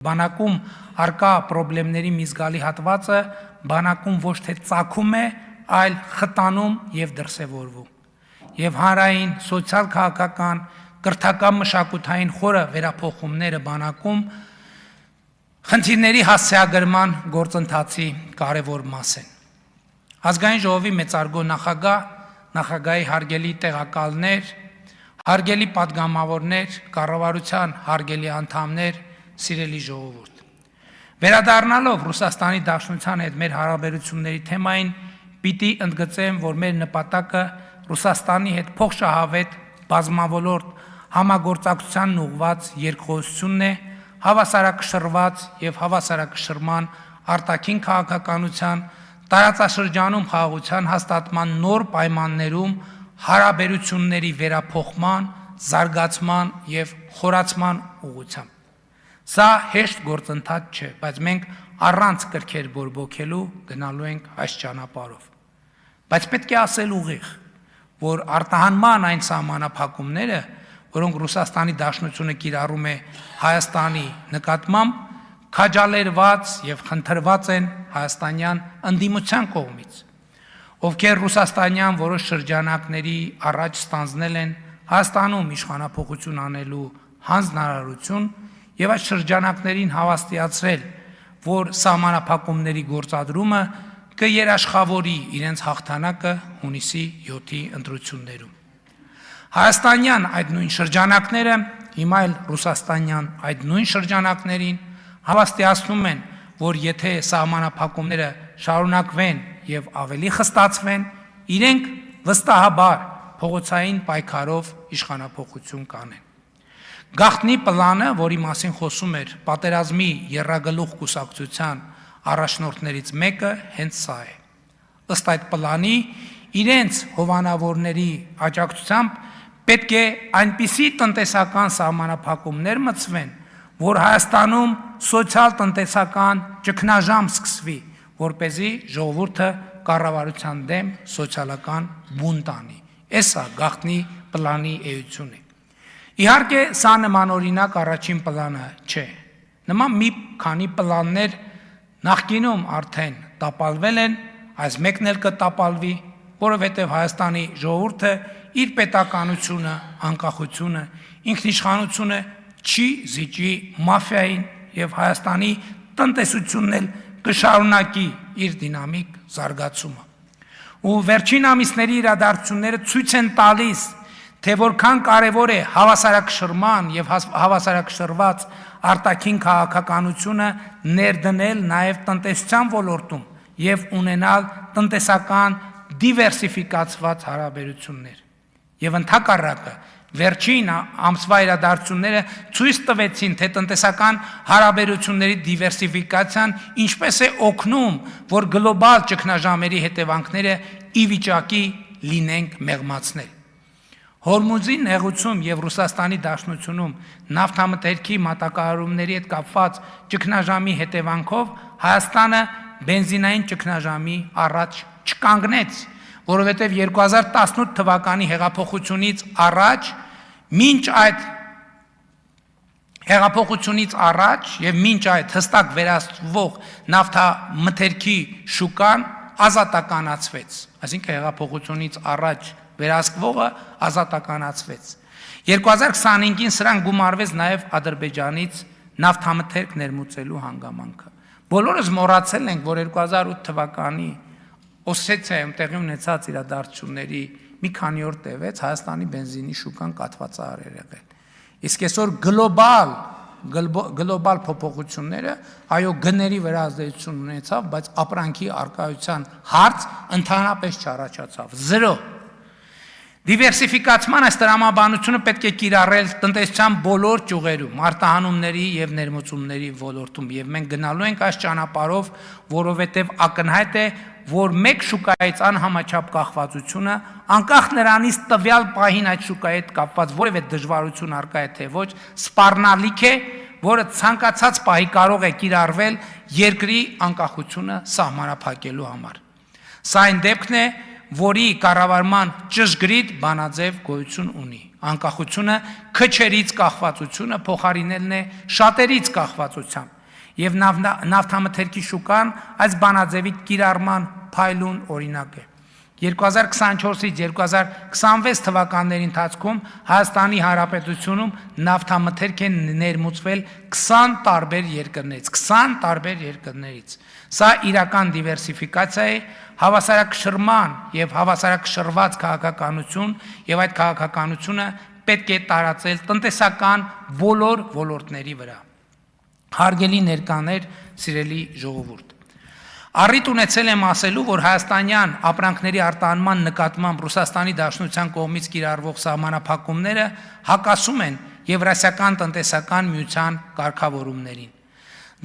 Բանակում արկա պրոբլեմների մի զգալի հատվածը բանակում ոչ թե ծագում է, այլ խտանում եւ դրսևորվում։ Եվ հանրային, սոցիալ-քաղաքական, կրթական մշակութային խորը վերափոխումները բանակում խնդիրների հասցեագրման գործընթացի կարևոր մաս են։ Ազգային ժողովի մեծարգո նախագահի հարգելի տեղակալներ, հարգելի պատգամավորներ, կառավարության հարգելի անդամներ, սիրելի ժողովուրդ։ Վերադառնալով Ռուսաստանի Դաշնության հետ մեր հարաբերությունների թեմային, պիտի ընդգծեմ, որ մեր նպատակը Ռուսաստանի հետ փոխշահավետ բազմավոլորտ համագործակցությանն ուղղված երկխոսությունն է, հավասարակշռված եւ հավասարակշռման արտաքին քաղաքականության, տարածաշրջանում խաղաղության հաստատման նոր պայմաններում հարաբերությունների վերափոխման, զարգացման եւ խորացման ուղղությամբ։ Սա հեշտ գործընթաց չէ, բայց մենք առանց կրքեր բորբոքելու գնալու ենք այս ճանապարհով։ Բայց պետք է ասել ուղիղ, որ արտահանման այն սահմանափակումները, որոնք Ռուսաստանի Դաշնությունը կիրառում է Հայաստանի նկատմամբ, քաջալերված եւ խնդրված են հայաստանյան ընդդիմության կողմից, ովքեր ռուսաստանյան որոշ շրջանակների առաջ ստանձնել են Հայաստանում իշխանափոխություն անելու հանձնարարություն եւ այդ շրջանակներին հավաստիացրել, որ սահմանափակումների գործադրումը կերաշխավորի իրենց հաղթանակը հունիսի 7-ի ընտրություններում։ Հայաստանյան այդ նույն շրջանակները, հիմա էլ ռուսաստանյան այդ նույն շրջանակներին հավաստիացնում են, որ եթե սահմանափակումները շարունակվեն եւ ավելի խստացվեն, իրենք վստահաբար փողոցային պայքարով իշխանափոխություն կանեն։ Գաղտնի պլանը, որի մասին խոսում էր պատերազմի եռագլուխ կուսակցության առաջնորդներից մեկը, հենց սա է։ Ըստ այդ պլանի, իրենց հովանավորների աջակցությամբ պետք է այնպիսի տնտեսական սահմանափակումներ մտցվեն, որ Հայաստանում սոցիալ-տնտեսական ճգնաժամ սկսվի, որպեսզի ժողովուրդը կառավարության դեմ սոցիալական բունտ անի։ Էսա գաղտնի պլանի էությունը։ Իհարկե, սա նմանօրինակ առաջին պլանը չէ։ Նման մի քանի պլաններ նախկինում արդեն տապալվել են, այս մեկն էլ կտապալվի, որովհետև Հայաստանի ժողովուրդը իր պետականությունը, անկախությունը, ինքնիշխանությունը չի զիջի մաֆիային եւ Հայաստանի տնտեսությունն էլ կշարունակի իր դինամիկ զարգացումը։ Ու վերջին ամիսների իրադարձությունները ցույց են տալիս, թե որքան կարևոր է հավասարակշռման եւ հավասարակշռված արտաքին քաղաքականությունը ներդնել նաեւ տնտեսության ոլորտում եւ ունենալ տնտեսական դիվերսիֆիկացված հարաբերություններ։ Եվ ընդհակառակը վերջին ամսվա իրադարձությունները ցույց տվեցին, թե տնտեսական հարաբերությունների դիվերսիֆիկացիան ինչպես է օգնում, որ գլոբալ ճգնաժամերի հետևանքները ի վիճակի լինենք մեղմացնել։ Հորմուզի նեղուցում եւ Ռուսաստանի Դաշնությունում նավթամթերքի մատակարարումների հետ կապված ճգնաժամի հետևանքով Հայաստանը բենզինային ճգնաժամի առաջ չկանգնեց, որովհետեւ 2018 թվականի հեղափոխությունից առաջ, մինչ այդ հեղափոխությունից առաջ եւ մինչ այդ հստակ վերահսկվող նավթամթերքի շուկան ազատականացվեց, այսինքն հեղափոխությունից առաջ վերահսկվողը ազատականացվեց։ 2025-ին սրան գումարվեց նաև Ադրբեջանից նավթամթերք ներմուծելու հանգամանքը։ Բոլորս մոռացել ենք, որ 2008 թվականի Օսեթիայում տեղի ունեցած իրադարձությունների մի քանի օր տևեց Հայաստանի բենզինի շուկան կաթվածահար էր եղել։ Իսկ այսօր գլոբալ փոփոխությունները այո գների վրա ազդեցություն ունեցավ, բայց ապրանքի արկայության հարց ընդհանրապես չառաջացավ։ 0 Դիվերսիֆիկացման այս տրամաբանությունը պետք է կիրառել տնտեսության բոլոր ճյուղերում, արտահանումների եւ ներմուծումների ոլորտում, եւ մենք գնալու ենք այս ճանապարհով, որովհետեւ ակնհայտ է, որ մեկ շուկայից անհամաչափ կախվածությունը, անկախ նրանից տվյալ պահին այդ շուկայի հետ կապված որևէ դժվարություն արկա է թե ոչ, սպառնալիք է, որը ցանկացած պահի կարող է կիրառվել երկրի անկախությունը սահմանափակելու համար։ Սա այն դեպքն է, որի կառավարման ճշգրիտ բանաձև գոյություն ունի։ Անկախությունը քչերից կախվածությունը փոխարինելն է շատերից կախվածությամբ, եւ նավթամթերքի շուկան այս բանաձևի կիրառման փայլուն օրինակ է։ 2024-ից 2026 թվականների ընթացքում Հայաստանի Հանրապետությունում նավթամթերք են ներմուծվել 20 տարբեր երկրներից։ Սա իրական դիվերսիֆիկացիա է, հավասարակշռման եւ հավասարակշռված քաղաքականություն, եւ այդ քաղաքականությունը պետք է տարածել տնտեսական բոլոր ոլորտների վրա։ Հարգելի ներկաներ, սիրելի ժողովուրդ, Առիթ ունեցել եմ ասելու, որ հայաստանյան ապրանքների արտահանման նկատմամբ Ռուսաստանի Դաշնության կողմից կիրառվող սահմանափակումները հակասում են Եվրասիական տնտեսական միության կարգավորումներին։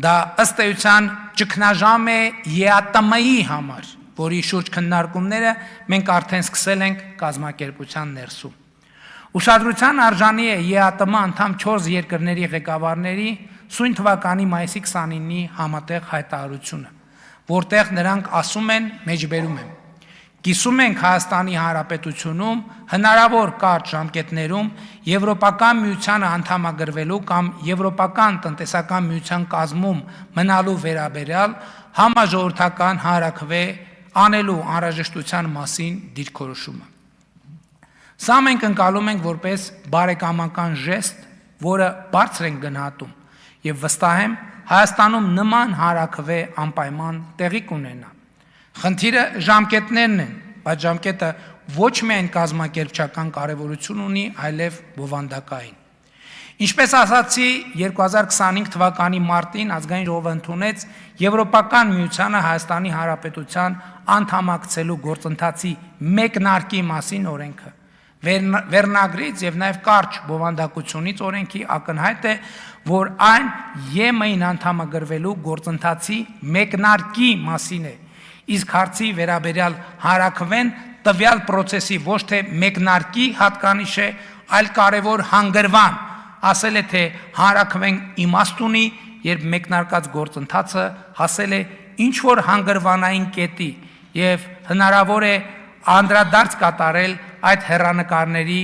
Դա ըստ էության ճգնաժամ է ԵԱՏՄ-ի համար, որի շուրջ քննարկումները մենք արդեն սկսել ենք կազմակերպության ներսում։ Ուշադրության արժանի է ԵԱՏՄ անդամ 4 երկրների ղեկավարների սույն թվականի մայիսի 29-ի համատեղ հայտարարությունը, որտեղ նրանք ասում են, մեջբերում եմ. կիսում ենք Հայաստանի Հանրապետությունում հնարավոր կարճ ժամկետներում Եվրոպական միությանը անդամագրվելու կամ Եվրոպական տնտեսական միության կազմում մնալու վերաբերյալ համաժողովրդական հանրաքվե անելու անհրաժեշտության մասին դիրքորոշումը։ Սա մենք ընկալում ենք որպես բարեկամական ժեստ, որը բարձր ենք գնահատում, եւ վստահ եմ Հայաստանում նման հանրաքվե անպայման տեղի կունենա։ Խնդիրը ժամկետներն են, բայց ժամկետը ոչ միայն կազմակերպչական կարևորություն ունի, այլև բովանդակային։ Ինչպես ասացի, 2025 թվականի մարտին ազգային ժողովը ընդունեց Եվրոպական միությանը Հայաստանի Հանրապետության անդամակցելու գործընթացի մեկնարկի մասին օրենքը։ Վերնագրից եւ նաեւ կարճ բովանդակությունից օրենքի ակնհայտ է, որ այն ԵՄ-ին անդամագրվելու գործընթացի մեկնարկի մասին է, իսկ հարցի վերաբերյալ հանրաքվեն տվյալ process-ի ոչ թե մեկնարկի հատկանիշ է, այլ կարևոր հանգրվան, ասել է թե հանրաքվեն իմաստ ունի, երբ մեկնարկած գործընթացը հասել է ինչ որ հանգրվանային կետի եւ հնարավոր է անդրադարձ կատարել այդ հեռանկարների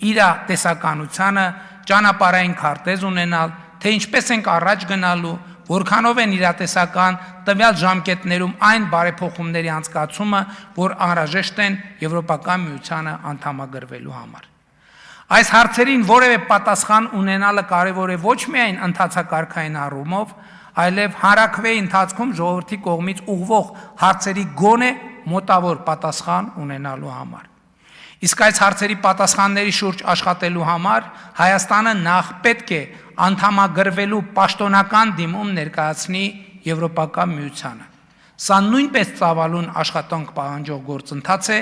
իր տեսականությանը, ճանապարհային քարտեզ ունենալ, թե ինչպես ենք առաջ գնալու, որքանով են իրատեսական տվյալ ժամկետներում այն բարեփոխումների անցկացումը, որ անհրաժեշտ են Եվրոպական միությանը անդամագրվելու համար։ Այս հարցերին որևէ պատասխան ունենալը կարևոր է ոչ միայն ընթացակարգային առումով, այլև հանրաքվեի ընթացքում ժողովրդի կողմից ուղղվող հարցերի գոնե մոտավոր պատասխան ունենալու համար։ Իսկ այս հարցերի պատասխանների շուրջ աշխատելու համար Հայաստանը նախ պետք է անդամագրվելու պաշտոնական դիմում ներկայացնի Եվրոպական միությանը։ Սա նույնպես ծավալուն աշխատանք պահանջող գործընթաց է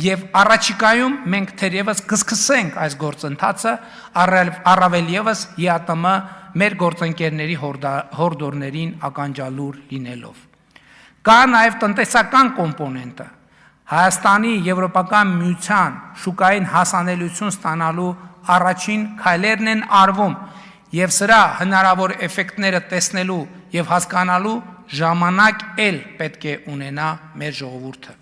եւ առաջիկայում մենք թերևս կսկսենք այս գործընթացը առավել եւս ԵԱՏՄ մեր գործընկերների հորդորներին ականջալուր լինելով։ Կա նաեւ տնտեսական կոմպոնենտը։ Հայաստանի Եվրոպական միության շուկային հասանելիություն ստանալու առաջին քայլերն են արվում եւ սրա հնարավոր էֆեկտները տեսնելու եւ հասկանալու ժամանակ էլ պետք է ունենա մեր ժողովուրդը։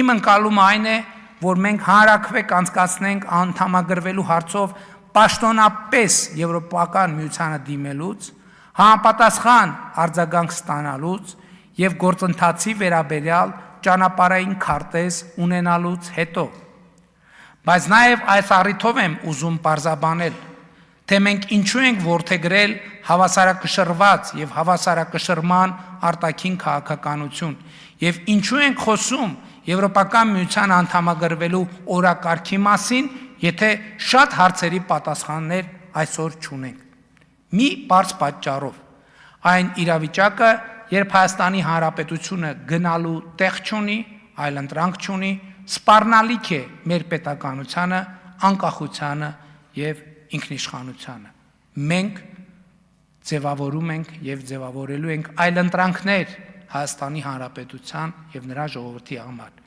Իմ ընկալումը այն է, որ մենք հանրաքվե կանցկացնենք անդամագրվելու հարցով պաշտոնապես Եվրոպական միությանը դիմելուց, համապատասխան արձագանք ստանալուց եւ գործընթացի վերաբերյալ ճանապարհային քարտեզ ունենալուց հետո։ Բայց նաեւ այս առիթով եմ ուզում պարզաբանել, թե մենք ինչու ենք որդեգրել հավասարակշռված եւ հավասարակշռման արտաքին քաղաքականություն եւ ինչու ենք խոսում Եվրոպական միության անդամագրվելու օրակարգի մասին, եթե շատ հարցերի պատասխաններ այսօր չունենք։ Մի բարձ պատճառով այն իրավիճակը, երբ Հայաստանի Հանրապետությունը գնալու տեղ չունի, այլ ընտրանք չունի, սպառնալիք է մեր պետականությանը, անկախությանը եւ ինքնիշխանությանը։ Մենք ձևավորում ենք եւ ձևավորելու ենք այլ ընտրանքներ Հայաստանի Հանրապետության եւ նրա ժողովրդի համար։